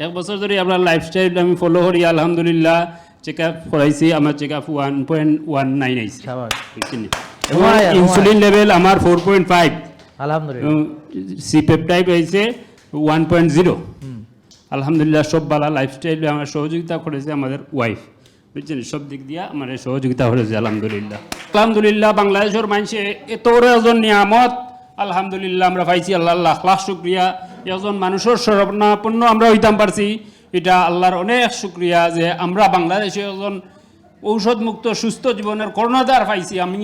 এক বছর ধরে আমরা লাইফস্টাইল আমি ফলো করি আলহামদুলিল্লাহ। চেক আপ করাইছি, আমার চেক আপ 1.19 আইছে এবং ইনসুলিন লেভেল আমার 4.5, আলহামদুলিল্লাহ। সি পেপটাইড হয়েছে 1.0। আলহামদুলিল্লাহ সব বালা। লাইফস্টাইল আমার সহযোগিতা করেছে আমাদের ওয়াইফ, বুঝছেন, সব দিক দিয়ে আমার সহযোগিতা করেছে আলহামদুলিল্লাহ। আলহামদুলিল্লাহ বাংলাদেশের মানুষে এত ওজন নিয়ামত আলহামদুলিল্লাহ আমরা পাইছি, আল্লাহ লাখ লাখ শুক্রিয়া। একজন মানুষের শরণাপন্ন আমরা হইতাম পারছি, এটা আল্লাহর অনেক শুক্রিয়া যে আমরা বাংলাদেশে একজন ঔষধ মুক্ত সুস্থ জীবনের কর্ণধার পাইছি। আমি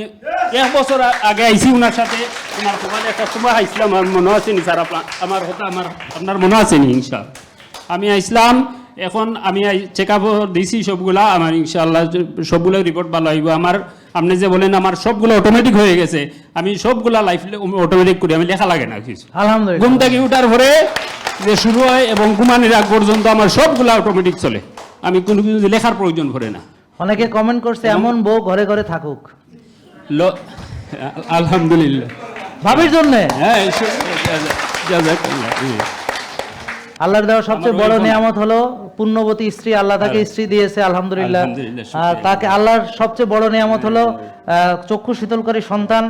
1 বছর আগে আইছি ওনার সাথে, ওনার সকালে একটা সময় আইসলাম, আমার মনে আছে নি স্যার? আমার কথা আপনার মনে আছে নি? ইনশাআল্লাহ আমি আইসলাম, এখন আমি চেক আপ দিয়েছি সবগুলা, আমার ইনশাআল্লাহ সবগুলো রিপোর্ট ভালো হইব। আমার আপনি যে বলেন আমার সবগুলো অটোমেটিক হয়ে গেছে, আমি সবগুলা লাইফ অটোমেটিক করি, আমি লেখা লাগে না কিছু। আলহামদুলিল্লাহ। ঘুম থেকে উঠার পরে যে শুরু হয় এবং ঘুমানোর আগ পর্যন্ত আমার সবগুলা অটোমেটিক চলে, আমি কোনো কিছু লেখার প্রয়োজন পড়ে না। অনেকে কমেন্ট করছে এমন বউ ঘরে ঘরে থাকুক। আলহামদুলিল্লাহ ভাবির জন্য হ্যাঁ, আল্লাহর দেওয়া সবচেয়ে বড় নিয়ামত হলো পুণ্যবতী স্ত্রী। আল্লাহ তাকে স্ত্রী দিয়েছে আলহামদুলিল্লাহ। আর তাকে আল্লাহর সবচেয়ে বড় নিয়ামত হলো চক্ষু শীতলকারী সন্তান।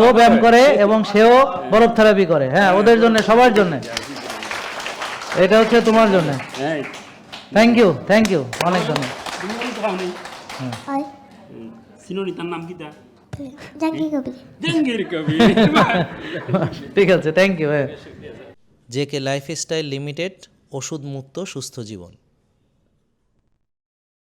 ও ব্যায়াম করে এবং সেও বরফ থেরাপি করে। হ্যাঁ, ওদের জন্য, সবার জন্য। এটা হচ্ছে তোমার জন্য। থ্যাংক ইউ, থ্যাংক ইউ, অনেক ধন্যবাদ। সিনোনিতার নাম কি তা? জাহাঙ্গীর কবির। ঠিক আছে, thank you. JK lifestyle limited, ওষুধ মুক্ত সুস্থ জীবন।